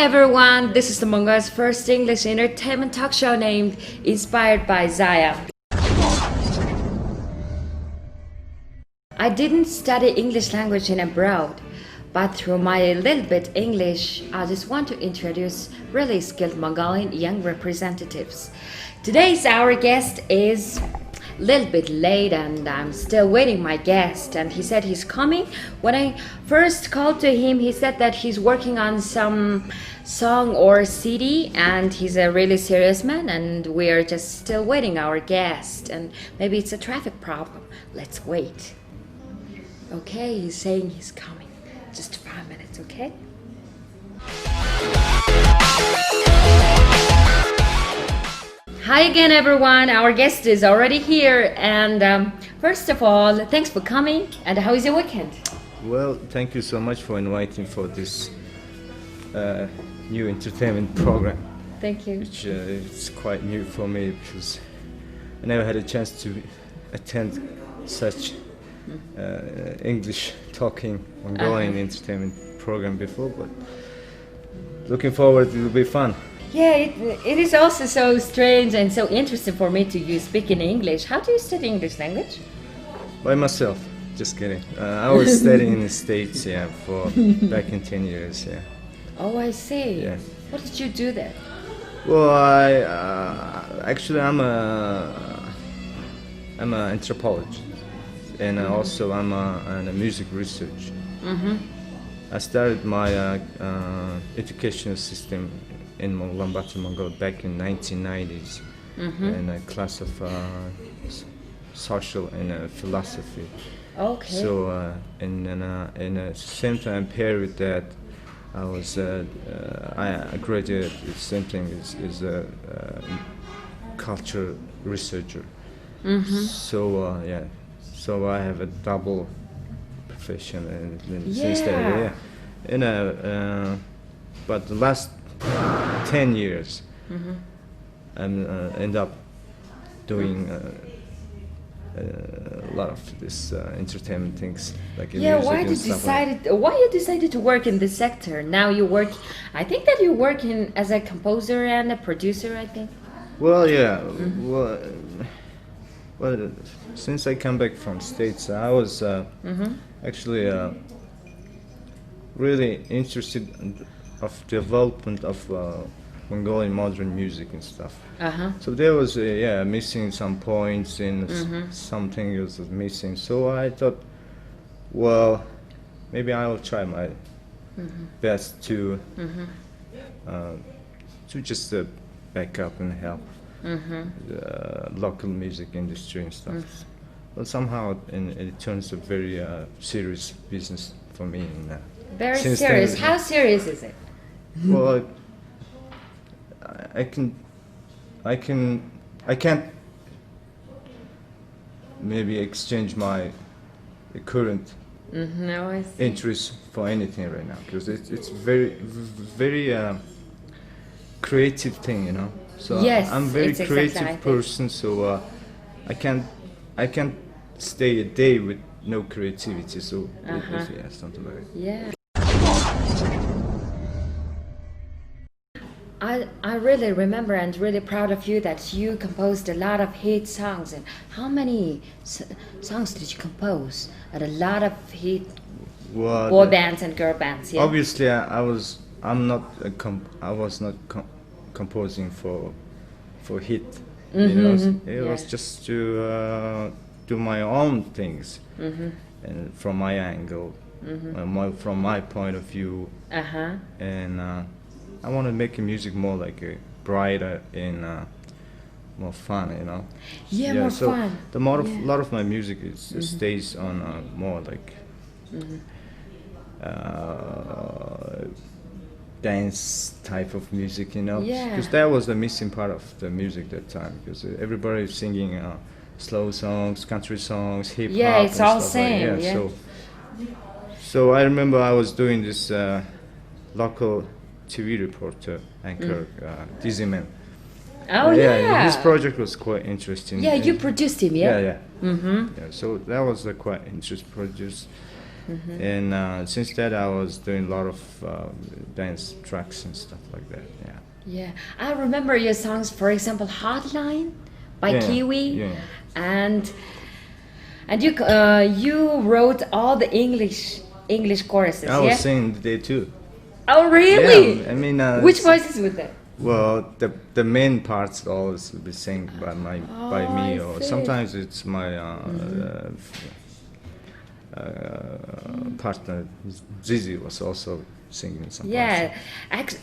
everyone, this is the Mongol's first English entertainment talk show named Inspired by Zaya. I didn't study English language in abroad, but through my little bit English, I just want to introduce really skilled Mongolian young representatives. Today's our guest is a little bit late and I'm still waiting my guest, and he said he's coming. When I first called to him, he said that he's working on some song or CD and he's a really serious man, and we're just still waiting our guest, and maybe it's a traffic problem. Let's wait. Okay, he's saying he's coming. Just 5 minutes, okay? Hi again, everyone. Our guest is already here, and first of all, thanks for coming. And how is your weekend? Well, thank you so much for inviting for this new entertainment program. Thank you. Which it's quite new for me because I never had a chance to attend such English talking Mongolian entertainment program before, but looking forward, it will be fun. Yeah, it is also so strange and so interesting for me to you speak in English. How do you study English language? By myself, just kidding. I was studying in the States, yeah, for back in 10 years, yeah. Oh, I see. Yeah. What did you do there? Well, actually I'm an anthropologist, and also I'm a music researcher. I started my educational system in Ulaanbaatar, Mongolia back in 1990s in a class of social and philosophy. Okay. So in a same time period that I was I graduated with same thing is a culture researcher. So yeah, so I have a double profession, and since that, yeah, but the last 10 years, and end up doing a lot of this entertainment things, like in music and stuff like that. Why you decided to work in this sector? Now you work, I think that you work in as a composer and a producer, I think. Well, yeah, well, since I come back from States, I was actually really interested of development of Mongolian modern music and stuff. So there was missing some points and something was missing. So I thought, well, maybe I will try my best to just back up and help the local music industry and stuff. But somehow it turns a very serious business for me. Very serious. Then, how serious is it? Well, I can't maybe exchange my current interest for anything right now, because it's very creative thing, you know. So yes, I'm very creative person, so I can't stay a day with no creativity. So yeah, something like that. Yeah. I really remember and really proud of you that you composed a lot of hit songs. And how many songs did you compose? And a lot of hit boy bands and girl bands. Yeah. Obviously, I was not composing for hit. You know, it was just to do my own things, and from my angle, from my point of view, and I want to make music more like a brighter and more fun, you know. Yeah, more so fun. A lot of my music stays on more like dance type of music, you know. Because that was the missing part of the music that time. Because everybody is singing slow songs, country songs, hip hop. Yeah, it's and all stuff same. Like, yeah. So I remember I was doing this local TV reporter anchor, Dizzy Man. Oh yeah. His project was quite interesting. Yeah, you produced him, yeah. Yeah. So that was quite interesting project. And since that, I was doing a lot of dance tracks and stuff like that. Yeah. Yeah, I remember your songs, for example, "Hotline" by Yeah, Kiwi, yeah. and you wrote all the English choruses. I yeah. was singing there too. Oh, really? Yeah, I mean, Which voices were there? well, the main parts always will be sung by by me, I or see. sometimes it's my partner Zizi was also singing some parts. Yeah,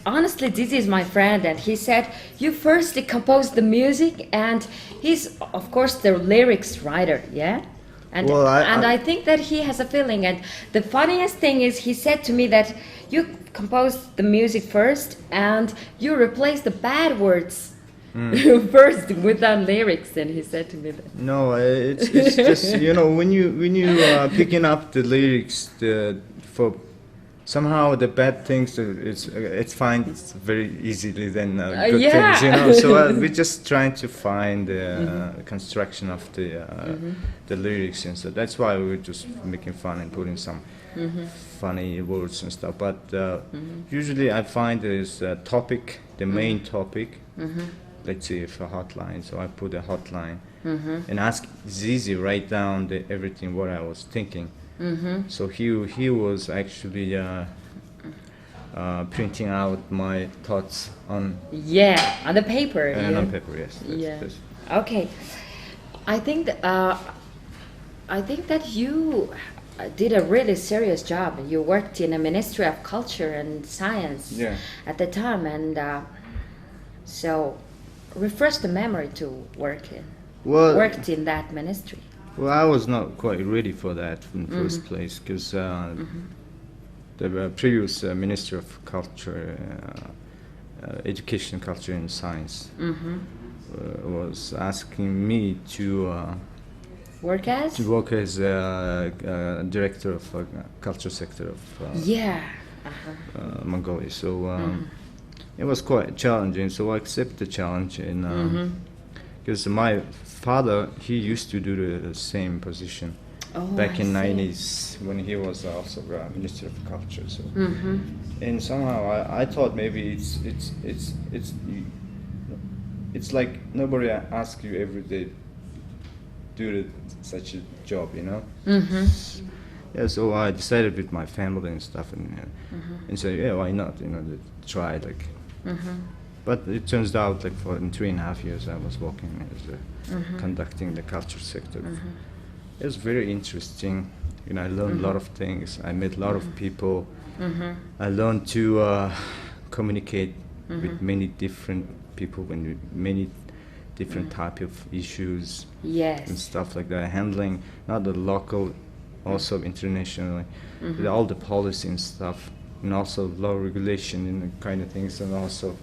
honestly, this is my friend, and he said you first composed the music, and he's of course the lyrics writer. Yeah. And, Well, I think that he has a feeling, and the funniest thing is he said to me that you composed the music first and you replaced the bad words first without lyrics, and he said to me that. No, it's just when you picking up the lyrics for somehow the bad things it's fine very easily than good Yeah. things, so we're just trying to find the construction of the lyrics, and so that's why we're just making fun and putting some funny words and stuff, but usually I find there's a topic, the main topic. Let's say if a hotline, so I put a hotline and ask Zizi write down everything what I was thinking. So he was actually printing out my thoughts on the paper. and yeah. on paper. Yes. Yes. Okay, I think that you did a really serious job. You worked in a Ministry of Culture and Science at the time, and so refresh the memory to worked in that ministry. Well, I was not quite ready for that in the first place, because the previous Minister of Culture, Education, Culture and Science was asking me to work as director of culture sector of Mongolia. So it was quite challenging. So I accepted the challenge, and because my father, he used to do the same position back in 90s when he was also Minister of Culture. So and somehow I thought maybe it's like nobody asks you every day do such a job, Yeah, so I decided with my family and stuff, and said, yeah, why not, to try like. But it turns out like in 3.5 years I was working as conducting the culture sector. It was very interesting. I learned a lot of things. I met a lot of people. I learned to communicate with many different people and many different type of issues and stuff like that. Handling not the local, also internationally, with all the policy and stuff, and also law regulation and the kind of things, and also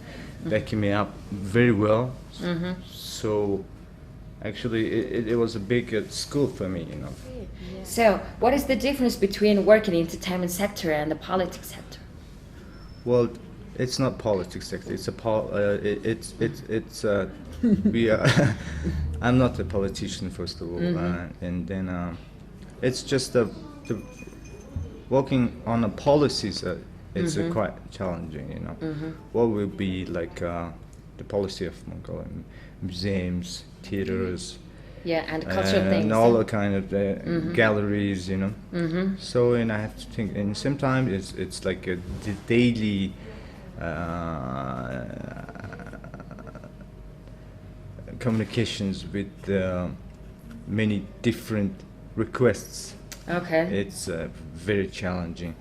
backing me up very well. So actually it was a big school for me, So what is the difference between working in the entertainment sector and the politics sector? Well, it's not politics sector, it's we are I'm not a politician, first of all, and then it's just the working on the policies. It's quite challenging, What will be like the policy of Mongolian museums, theaters, and cultural things, and all the kind of galleries, So, and I have to think, and sometimes it's like the daily communications with many different requests. Okay. It's very challenging.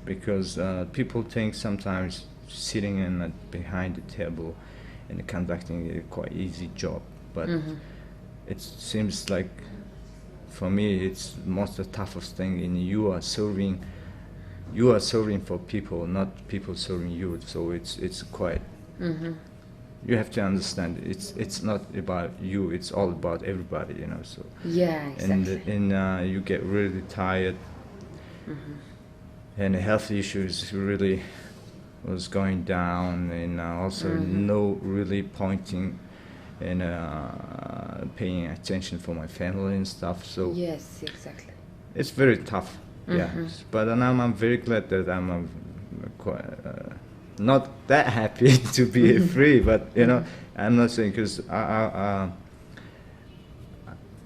Because people think sometimes sitting behind the table and conducting a quite easy job, but it seems like for me it's most the toughest thing. And you are serving for people, not people serving you. So it's quite. You have to understand it's not about you. It's all about everybody, So exactly. And you get really tired. And the health issues really was going down, and also no really pointing and paying attention for my family and stuff. So yes, exactly. it's very tough. Yes, but now I'm very glad that I'm quite, not that happy to be free. But you know, I'm not saying because I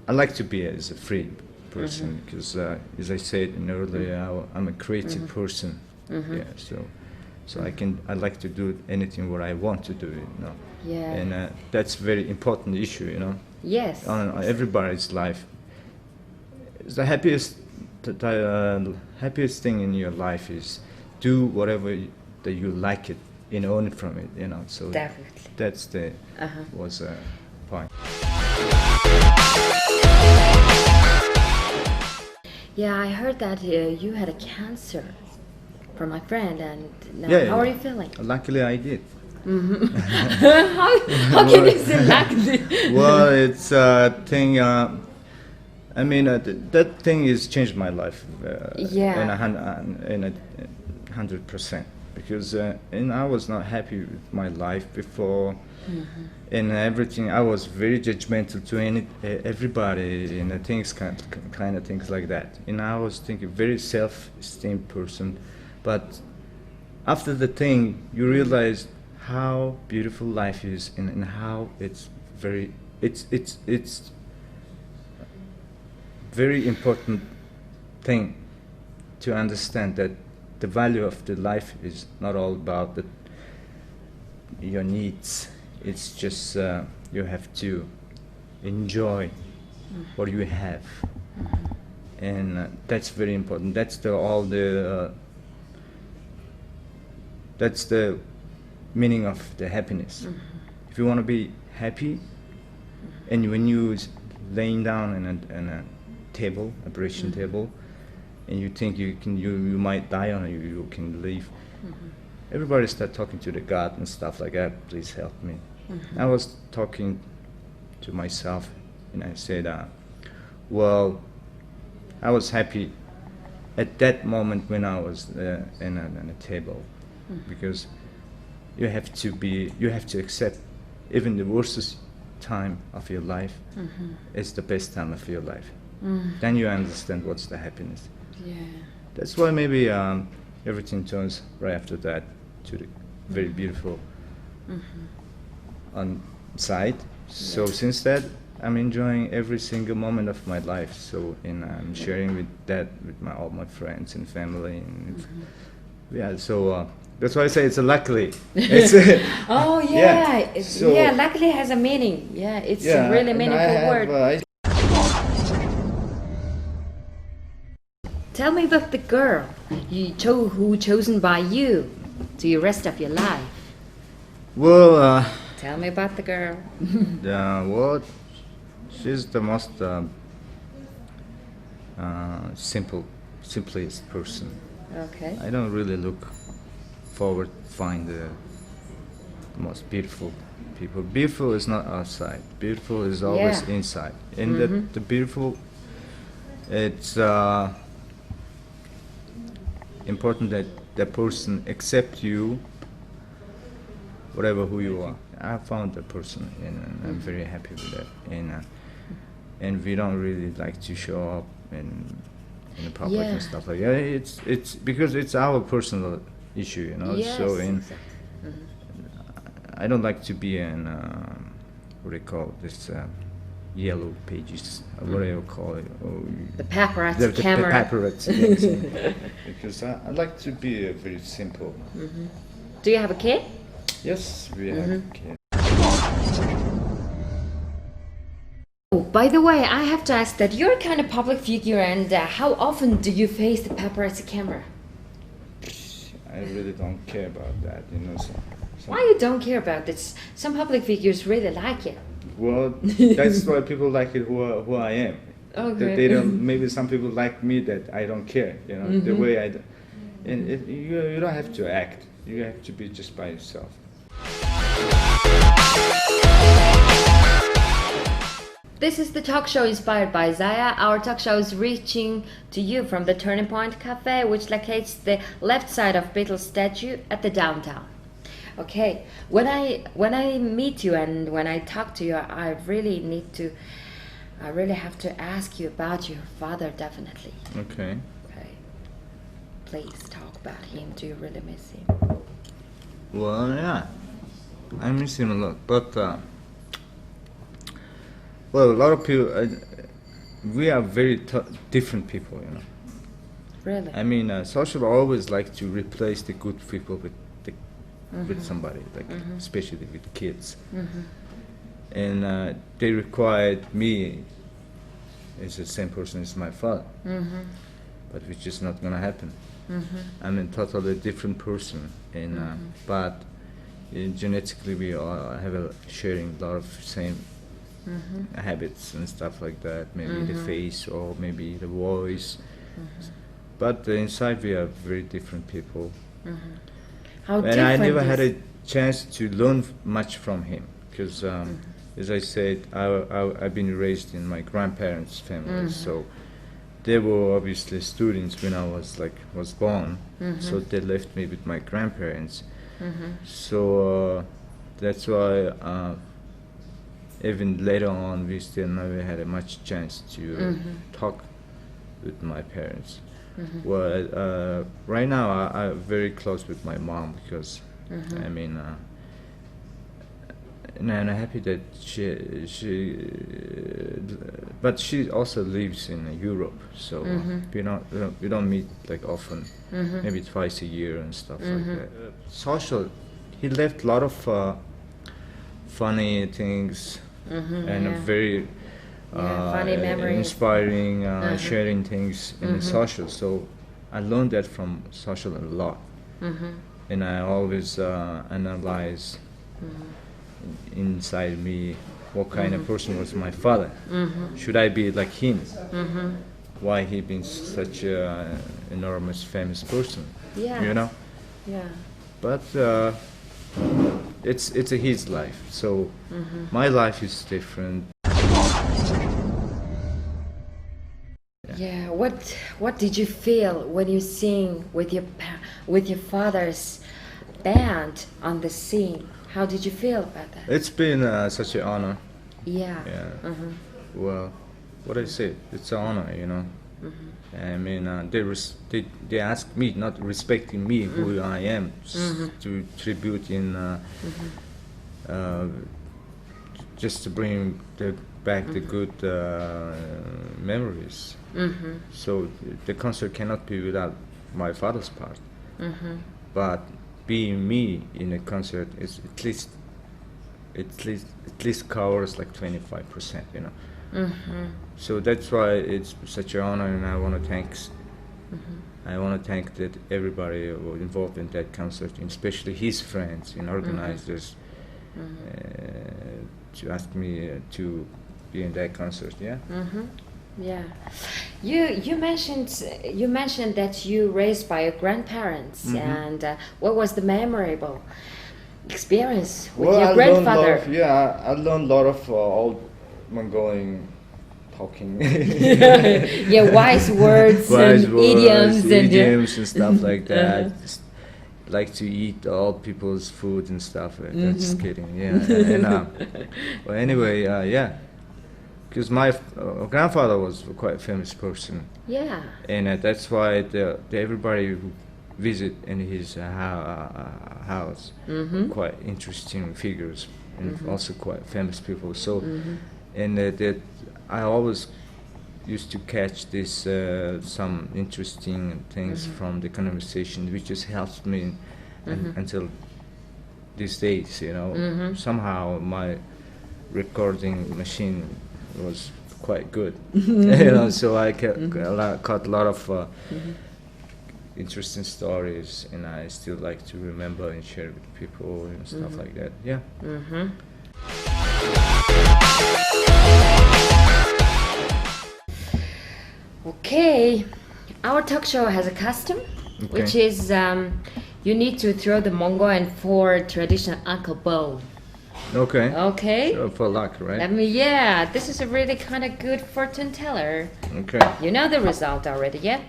like to be as a free person because, as I said earlier, I'm a creative person. Yeah, so I like to do anything what I want to do. You know. Yeah. And that's very important issue. You know. Yes. On everybody's life. It's the happiest thing in your life is do whatever that you like it and own it from it, you know. So definitely. That's the was a point. Yeah, I heard that you had a cancer from my friend, and now how are you feeling? Luckily, I did. How can you say luckily? Well, it's a thing. I mean, that thing has changed my life. In 100%. Because and I was not happy with my life before, and everything. I was very judgmental to everybody, and things kind of things like that. And I was thinking very self-esteem person, but after the thing, you realize how beautiful life is, and how it's very important thing to understand that the value of the life is not all about your needs. It's just you have to enjoy what you have, and that's very important. That's the meaning of the happiness. If you want to be happy, and when you laying down in a table, operation table, and you think you might die on it, you can leave. Everybody start talking to the God and stuff like that. Please help me. I was talking to myself, and I said, well, I was happy at that moment when I was in a table, because you have to accept even the worst time of your life is the best time of your life. Then you understand what's the happiness. Yeah. That's why maybe everything turns right after that to the very beautiful on side. So since that, I'm enjoying every single moment of my life. So and I'm sharing with all my friends and family, and so that's why I say it's a luckily. It's oh yeah, luckily has a meaning. Yeah, it's a really meaningful word. Tell me about the girl who chosen by you to the rest of your life. Well, tell me about the girl. Well, she's the most simplest person. Okay. I don't really look forward to find the most beautiful people. Beautiful is not outside. Beautiful is always inside. And the beautiful, it's important that the person accept you, whatever who you are. I found the person, and I'm very happy with that. And we don't really like to show up in the public and stuff like that. It's because it's our personal issue, you know. Yes, so exactly. I don't like to be in what do you call this yellow pages, what do you call it? The paparazzi camera. The paparazzi, yes. Because I like to be very simple. Do you have a kid? Yes, we have a kid. Oh, by the way, I have to ask that you're a kind of public figure, and how often do you face the paparazzi camera? I really don't care about that, you know. Why you don't care about this? Some public figures really like it. Well, that's why people like it who I am. Okay. They don't. Maybe some people like me that I don't care. You know, the way I. And you don't have to act. You have to be just by yourself. This is the talk show inspired by Zaya. Our talk show is reaching to you from the Turning Point Cafe, which locates the left side of Beatles statue at the downtown. Okay, when I meet you and when I talk to you, I really have to ask you about your father, definitely. Okay. Okay. Please talk about him. Do you really miss him? Well, yeah, I miss him a lot. But well, a lot of people. We are very different people, you know. Really? I mean, social always like to replace the good people with with somebody, like especially with kids. And they required me as the same person as my father, but which is not gonna happen. I'm a totally different person, and but genetically we all have sharing a lot of same habits and stuff like that. Maybe the face or maybe the voice, but inside we are very different people. How And I different never had is- a chance to learn much from him because, as I said, I've been raised in my grandparents' family, so they were obviously students when I was born. So they left me with my grandparents. So that's why even later on we still never had a much chance to talk with my parents. Well, right now I'm very close with my mom because I mean, and I'm happy that but she also lives in Europe, so we don't meet like often, maybe twice a year and stuff like that. Social, he left a lot of funny things and very funny memories. inspiring, sharing things in social. So I learned that from social a lot, and I always analyze inside me what kind of person was my father. Should I be like him? Why he been such a enormous famous person? Yeah. You know. Yeah. But it's his life. So my life is different. Yeah. What did you feel when you sing with your father's band on the scene? How did you feel about that? It's been such an honor. Yeah. Yeah. Well, what I say, it's an honor, you know. I mean, they ask me, not respecting me who I am, to tribute in just to bring back the good memories. So the concert cannot be without my father's part. But being me in a concert is at least covers like 25%, you know. So that's why it's such an honor, and I want to thank that everybody who was involved in that concert, and especially his friends and organizers, to ask me to be in that concert. Yeah. Yeah. You mentioned that you raised by your grandparents, and what was the memorable experience with your grandfather? I learned a lot of old Mongolian talking. Yeah, wise words and idioms and stuff like that. Just like to eat all people's food and stuff. Just kidding. Yeah. And well, anyway, yeah. Because my grandfather was a quite famous person. Yeah. And that's why everybody who visit in his house quite interesting figures and also quite famous people. So, and that I always used to catch this some interesting things from the conversation, which just helps me until these days. You know, somehow my recording machine was quite good. You know, so I caught a lot of interesting stories, and I still like to remember and share with people and stuff like that. Yeah. Okay, our talk show has a custom, which is you need to throw the Mongolian for traditional ankle bone. Okay. Okay. So for luck, right? This is a really kind of good fortune teller. Okay. You know the result already, yeah?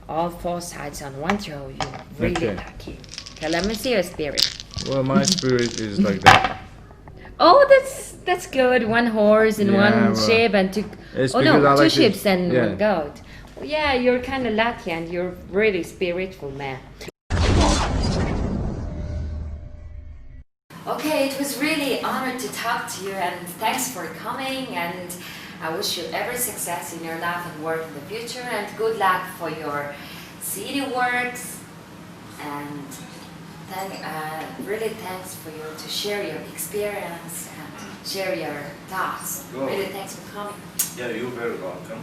All four sides on one throw, you're really lucky. Okay, let me see your spirit. Well, my spirit is like that. Oh, that's good. One horse and one sheep and two. It's Oh because I no, two like sheep and yeah. one goat. Yeah, you're kind of lucky and you're really spiritual man. Okay, it was really honored to talk to you and thanks for coming, and I wish you every success in your life and work in the future, and good luck for your CD works, and really thanks for you to share your experience and share your thoughts. Cool. Really thanks for coming. Yeah, you're very welcome.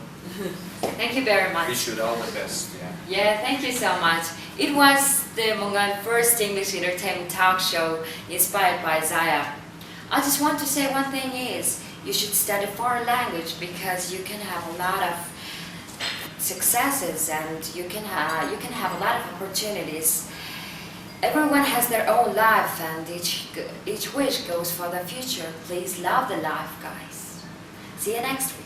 Thank you very much. Wish you all the best. Yeah. Yeah, thank you so much. It was the Mongolian first English entertainment talk show inspired by Zaya. I just want to say one thing is, you should study foreign language because you can have a lot of successes and you can have a lot of opportunities. Everyone has their own life and each wish goes for the future. Please love the life, guys. See you next week.